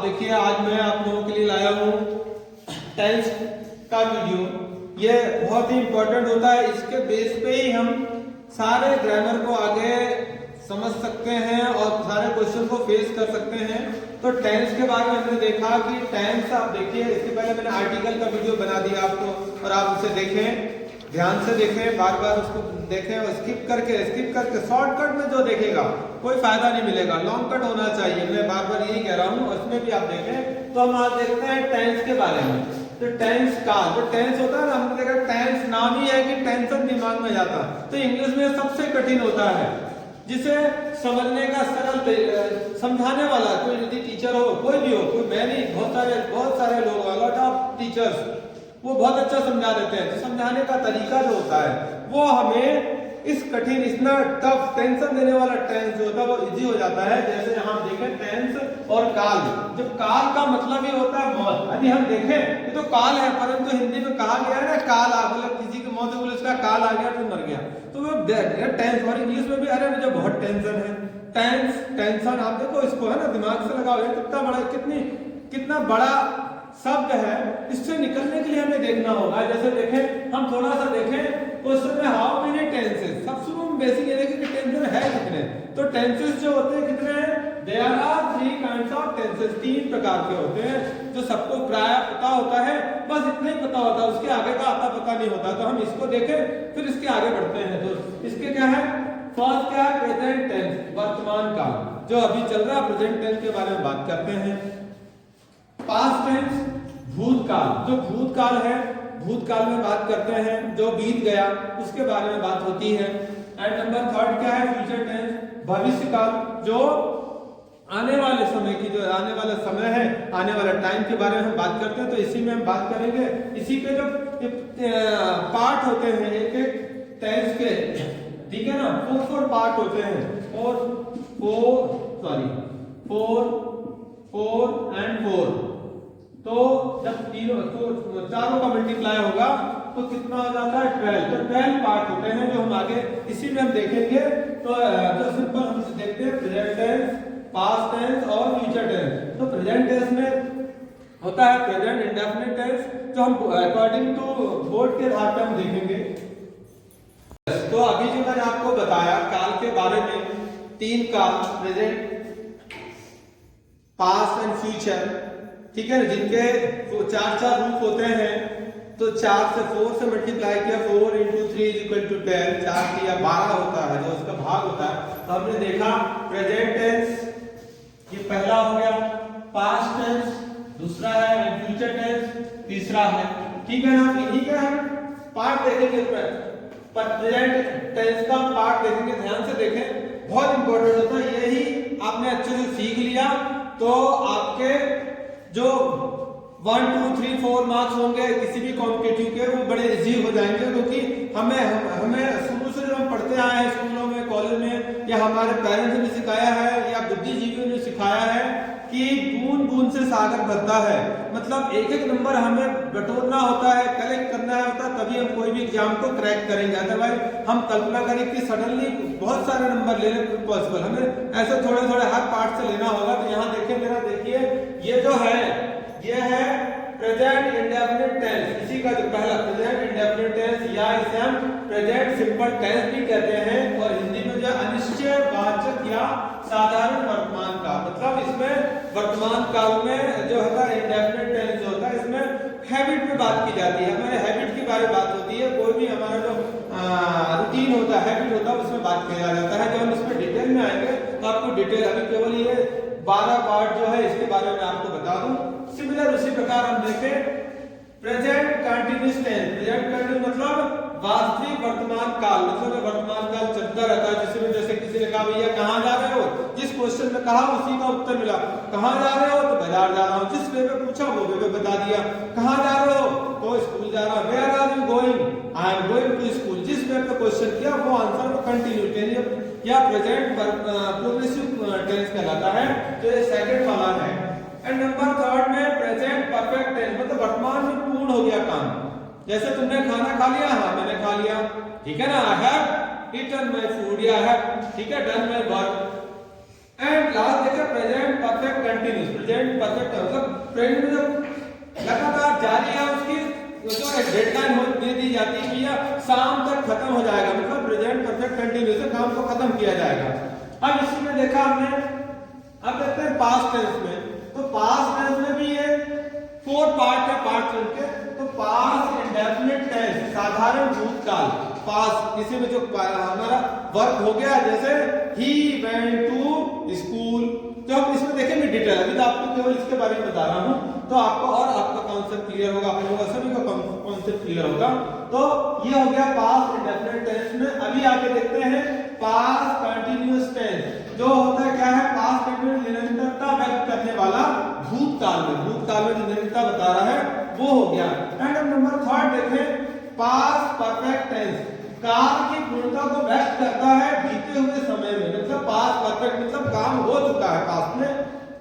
देखिए आज मैं आप लोगों के लिए लाया हूँ टेंस का वीडियो। ये बहुत ही इंपॉर्टेंट होता है, इसके बेस पे ही हम सारे ग्रामर को आगे समझ सकते हैं और सारे क्वेश्चन को फेस कर सकते हैं। तो टेंस के बारे में हमने देखा कि टेंस आप देखिए, इसके पहले मैंने आर्टिकल का वीडियो बना दिया आपको और आप उसे देखें, ध्यान से देखें, बार बार उसको देखें और स्किप करके शॉर्टकट में जो देखेगा कोई फायदा नहीं मिलेगा, लॉन्ग कट होना चाहिए। मैं बार बार यही कह रहा हूँ, उसमें भी आप देखें। तो हम आज देखते हैं टेंस के बारे में। तो टेंस का जो टेंस होता है ना, हमने देखा टेंस नाम ही है कि टेंशन दिमाग में जाता, तो इंग्लिश में सबसे कठिन होता है, जिसे समझने का सरल समझाने वाला कोई यदि टीचर हो, कोई भी हो, कोई मैं नहीं, बहुत सारे लोग, लॉट ऑफ टीचर्स, वो बहुत अच्छा समझा देते हैं। तो समझाने का तरीका जो होता है वो हमें इस कठिन, इतना टफ, टेंशन देने वाला टेंस जो होता है वो इजी हो जाता है। जैसे यहाँ देखें टेंस और काल। जब काल का मतलब ही होता है मौत। यदि हम देखें ये तो काल है, परंतु हिंदी में कहा गया है ना काल आ, मतलब किसी की मौत बोले उसका काल आ गया तो मर गया। तो वो टेंस, और इंग्लिश में भी अरे मुझे बहुत टेंशन है, टेंशन। आप देखो इसको है ना, दिमाग से लगाओ, कितना बड़ा, कितना बड़ा शब्द है। इससे निकलने के लिए हमें देखना होगा। जैसे देखें, हम थोड़ा सा देखें क्वेश्चन में, हाउ मेनी टेंसेस। सब शुरू में बेसिक ये देखें कि टेंसेस है कितने। तो टेंसेस जो होते हैं कितने हैं, there are 3 kinds of tenses, 3 प्रकार के होते हैं जो सबको प्राय पता होता है, बस इतना ही पता होता है, उसके आगे का आता पता नहीं होता। तो हम इसको देखें फिर इसके आगे बढ़ते हैं। तो इसके क्या है, फर्स्ट क्या है, प्रेजेंट टेंस, वर्तमान काल जो अभी चल रहा है, प्रेजेंट टेंस के बारे में बात करते हैं। पास्ट टेंस, भूतकाल, जो भूतकाल है, भूतकाल में बात करते हैं, जो बीत गया उसके बारे में बात होती है। एंड नंबर 3 क्या है, फ्यूचर टेंस, भविष्य काल, जो आने वाले समय की, जो आने वाला समय है, आने वाला टाइम के बारे में हम बात करते हैं। तो इसी में हम बात करेंगे। इसी के जो पार्ट होते हैं एक एक टेंस के, ठीक है ना, 4 पार्ट होते हैं, 4 एंड 4। तो जब चारों का मल्टीप्लाई होगा तो कितना हो जाता है, 12। तो 12 पार्ट होते हैं जो हम आगे इसी में हम देखेंगे। तो सिंपल हम देखते हैं प्रेजेंट टेंस, पास्ट टेंस और फ्यूचर टेंस। तो प्रेजेंट टेंस में होता है प्रेजेंट इंडेफिनिट टेंस, जो हम अकॉर्डिंग टू बोर्ड के आधार पर हम देखेंगे। तो अभी जो मैंने आपको बताया काल के बारे में, 3 काल, प्रेजेंट, पास्ट एंड फ्यूचर, ठीक है ना, जिनके 4 रूप होते हैं। तो 4 से 4 से मल्टीप्लाई किया, 4 × 3 = 12, 4 किया 12 होता है, जो उसका भाग होता है। तो हमने देखा प्रेजेंट टेंस ये पहला हो गया, पास्ट टेंस दूसरा है, एंड फ्यूचर टेंस तीसरा है, ठीक है ना। इन्हीं का हम पार्ट देखेंगे, प्रेजेंट टेंस का पार्ट देखेंगे, ध्यान से देखें, बहुत इंपॉर्टेंट होता है। यही आपने अच्छे से सीख लिया तो आपके जो 1, 2, 3, 4 मार्क्स होंगे किसी भी कॉम्पिटिटिव के, वो बड़े इजी हो जाएंगे। क्योंकि हमें शुरू से जब हम पढ़ते आए हैं स्कूलों में, कॉलेज में, या हमारे पेरेंट्स ने सिखाया है या बुद्धिजीवियों ने सिखाया है कि बूंद बूंद से सागर भरता है। मतलब एक एक नंबर हमें बटोरना होता है, कलेक्ट करना होता है, तभी हम कोई भी एग्जाम को क्रैक करेंगे। अदरवाइज हम कल्पना करें कि सडनली बहुत सारे नंबर ले लें, पॉसिबल, हमें ऐसे थोड़े थोड़े हर पार्ट से लेना होगा। तो यहाँ देखिए, मेरा देखिए, ये जो है ये है प्रेजेंट इंडेफिनिट टेंस। इसी का जो पहला प्रेजेंट इंडेफिनिट टेंस, या इसे हम प्रेजेंट सिंपल टेंस भी कहते हैं, और हिंदी में जो अनिश्चयवाचक या साधारण वर्तमान काल। मतलब इसमें वर्तमान काल में जो होता है इंडेफिनिट टेंस जो होता है, इसमें हैबिट पे बात की जाती है, हमारे हैबिट की बारे में बात होती है। कोई भी हमारा जो रूटीन होता है, हैबिट होता है, उसमें बात किया जाता है। जब हम इसमें डिटेल में आएंगे तो आपको डिटेल, अभी केवल ये 12 पार्ट जो है इसके बारे में आपको बता दूं। सिमिलर उसी प्रकार हम देखें present continuous tense. Present continuous मतलब वास्तविक वर्तमान काल, मतलब वर्तमान काल चलता रहता है। जिसमें जैसे किसी ने कहा भैया कहाँ जा रहे हो, जिस क्वेश्चन में कहा उसी का उत्तर मिला। कहाँ जा रहे हो, तो बाजार जा रहा हूँ। जिस वे में पूछा वो वे बता दिया। कहाँ जा रहे हो, तो स्कूल जा रहा हूँ। Where are you going, I am going to school. जिस वे पे क्वेश्चन किया वो आंसर वो कंटिन्यू टेंस या प्रेजेंट प्रोग्रेसिव टेंस कहलाता है। तो ये सेकंड वाला है। एंड नंबर 3 में प्रेजेंट परफेक्ट टेंस, मतलब वर्तमान में पूर्ण हो गया काम। जैसे तुमने खाना खा लिया, हाँ मैंने खा लिया, ठीक है ना, I have eaten my food, या हैव, ठीक है, done my work. And last देखिए present perfect continuous. Present perfect मतलब प्रेजेंट में जो लगातार जारी है उसकी जो एक डेडलाइन हो दे दी जाती है कि यह शाम तक खत्म हो जाएगा, मतलब प्रेजेंट परफेक्ट कंटिन्यूस से काम को खत्म किया जाएगा। अब इसी में देखा हमने, अब देखते हैं पास्ट टेंस में। तो पास्ट टेंस में भी ये 4 पार्ट है पास्ट टेंस के। तो पास्ट इंडेफिनिट टेंस साधारण भूतकाल, पास्ट इसी में जो हमारा वर्क हो गया, जैसे ही वेंट टू स्कूल, तो हम इसमें देखेंगे डिटेल। अभी तो आपको केवल इसके बारे में बता रहा हूं, तो आपको और आपका कॉन्सेप्ट क्लियर होगा, आप लोगों का सभी का कॉन्सेप्ट क्लियर होगा। तो ये हो गया पास्ट इंडेफिनिट टेंस में। अभी आगे देखते हैं पास्ट कंटीन्यूअस टेंस। जो होता है क्या है, पास्ट कंटीन्यूअस निरंतरता व्यक्त करने वाला भूतकाल में, भूतकाल में जो निरंतरता बता रहा है वो हो गया। एंड नंबर 3 देखें पास्ट परफेक्ट टेंस, काम की पूर्णता को व्यक्त करता है बीते हुए समय में, मतलब पास्ट परफेक्ट मतलब काम हो चुका है पास्ट में।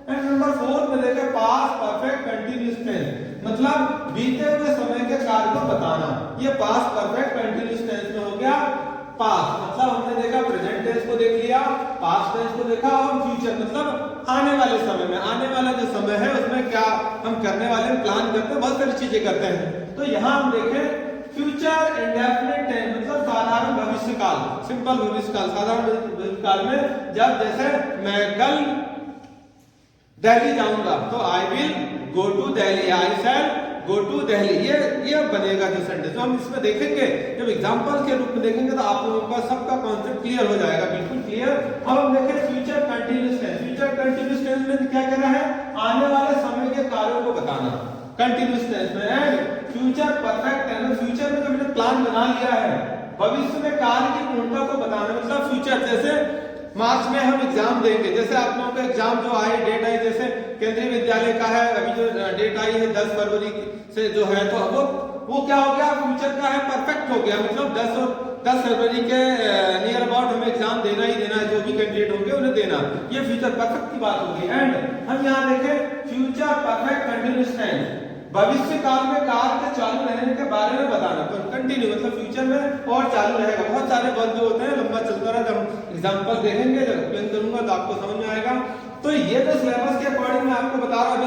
एंड नंबर 4 में देखें पास्ट परफेक्ट कंटीन्यूअस टेंस, मतलब बीते हुए समय के कार्य को बताना। ये पास्ट परफेक्ट कंटीन्यूअस टेंस में हो गया पास्ट, मतलब हमने देखा प्रेजेंट टेंस को देख लिया, पास्ट टेंस को देखा, और फ्यूचर मतलब आने वाले समय में, आने वाला जो समय है उसमें क्या हम करने वाले हैं, प्लान करते हैं, बहुत सारी चीजें करते हैं। तो यहां हम देखें फ्यूचर इंडेफिनिट टेंस मतलब साधारण भविष्यकाल, सिंपल भविष्यकाल, साधारण भविष्यकाल में जब जैसे मैं कल दिल्ली जाऊंगा तो I will go to Delhi, I shall go to Delhi, ये बनेगा जो सेंटेंस। तो हम इसमें देखेंगे, जब एग्जांपल के रूप में देखेंगे तो आप लोगों का सबका कॉन्सेप्ट क्लियर हो जाएगा, बिल्कुल क्लियर। अब हम देखें future continuous tense. Future continuous tense में क्या कर रहा है, आने वाले समय के कार्यों को बताना कंटीन्यूअस टेंस में। And future perfect tense, future में जब मैंने प्लान बना लिया है, भविष्य में कार्य की पूर्णता को बताना, मतलब फ्यूचर जैसे मार्च में हम एग्जाम देंगे, जैसे आप लोगों का एग्जाम जो आए डेट आई, जैसे केंद्रीय विद्यालय का है, अभी जो डेट आई है 10 फरवरी से जो है, तो वो क्या हो गया, फ्यूचर का है, परफेक्ट हो गया, मतलब 10 फरवरी के नियर अबाउट हमें एग्जाम देना ही देना है, जो भी कैंडिडेट होंगे उन्हें देना, ये फ्यूचर परफेक्ट की बात होगी। एंड हम यहाँ देखें फ्यूचर परफेक्ट कंटीन्यूअस टेंस, भविष्य काल में कार्य के चालू रहने के बारे में बताना, तो कंटिन्यू मतलब फ्यूचर में और चालू रहेगा। बहुत सारे वर्ड जो होते हैं लंबा चलता रहता है, हम एग्जांपल देखेंगे, जब एक्सप्लेन करूंगा तो आपको समझ में आएगा। तो ये तो सिलेबस के अकॉर्डिंग मैं आपको बता रहा हूं।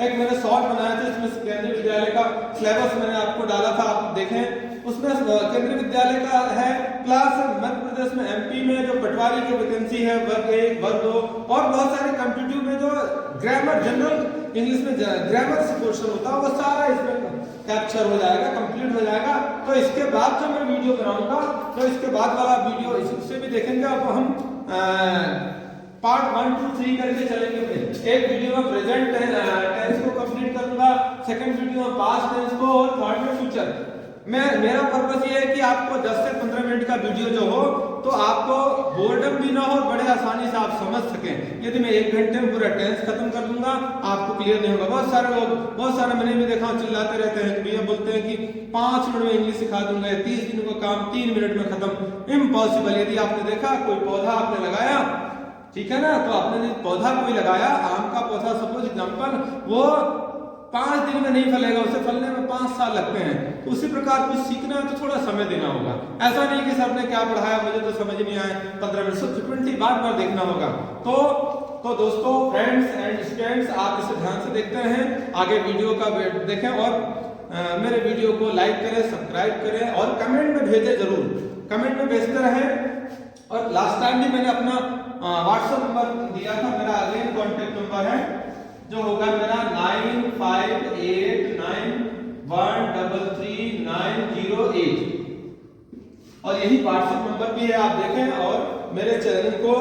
एक मैंने शॉर्ट बनाया था, इसमें केंद्रीय विद्यालय का सिलेबस मैंने आपको डाला था, आप देखें उसमें केंद्रीय विद्यालय का है क्लास मध्य प्रदेश में, एमपी में जो पटवारी की वैकेंसी है वर्ग 1 वर्ग 2, और बहुत सारे कॉम्पिटिटिव में जो ग्रामर जनरल इंग्लिश में ग्रामर से क्वेश्चन होता है वो सारा इसमें कैप्चर हो जाएगा, कंप्लीट हो जाएगा। तो इसके बाद जो मैं वीडियो बनाऊंगा, तो इसके बाद वाला वीडियो इससे भी देखेंगे। अब हम पार्ट 1 2 3 करके चलेंगे। फिर एक वीडियो में प्रेजेंट टेंस को कंप्लीट करूंगा, सेकंड वीडियो में पास्ट टेंस को, और थर्ड में फ्यूचर। मेरा पर्पस ये है कि आपको 10 से 15 मिनट का वीडियो जो हो तो आपको बोर्डम भी ना हो, बड़े आसानी से आप समझ सकें। यदि मैं 1 घंटे में पूरा टेंस खत्म कर दूंगा आपको क्लियर नहीं होगा। बहुत सारे लोग, बहुत सारे मैंने भी देखा चिल्लाते रहते हैं, भैया बोलते हैं कि 5 मिनट में इंग्लिश सिखा दूंगा, 30 दिन का काम 3 मिनट में खत्म, इम्पॉसिबल। यदि आपने देखा कोई पौधा आपने लगाया, ठीक है ना, तो आपने पौधा कोई लगाया, आम का पौधा सपोज एग्जांपल, वो 5 दिन में नहीं फलेगा, उसे फलने में 5 साल लगते हैं। तो उसी प्रकार कुछ सीखना है तो थोड़ा समय देना होगा। ऐसा नहीं कि सर ने क्या पढ़ाया मुझे तो समझ नहीं आया, 15 मिनट सब्सिक्वेंटली बार-बार देखना होगा। तो दोस्तों, फ्रेंड्स एंड स्टूडेंट्स, आप इसे ध्यान से देखते हैं, आगे वीडियो का देखें, और मेरे वीडियो को लाइक करें, सब्सक्राइब करें, और कमेंट में भेजें, जरूर कमेंट में भेजते रहें। और लास्ट टाइम भी मैंने अपना व्हाट्सएप नंबर दिया था, मेरा अगेन कॉन्टेक्ट नंबर है जो होगा मेरा 9589133908, और यही व्हाट्सएप नंबर भी है, आप देखें और मेरे चैनल को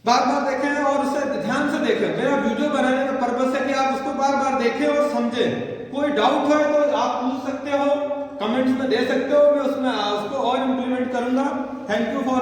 बार-बार देखें और उसे ध्यान से देखें। मेरा वीडियो बनाने का पर्पस है कि आप उसको बार-बार देखें और समझें। कोई डाउट है तो आप पूछ सकते हो, कमेंट्स में दे सकते हो, मैं उसमें उसको और इम्प्लीमेंट करूंगा। Thank you for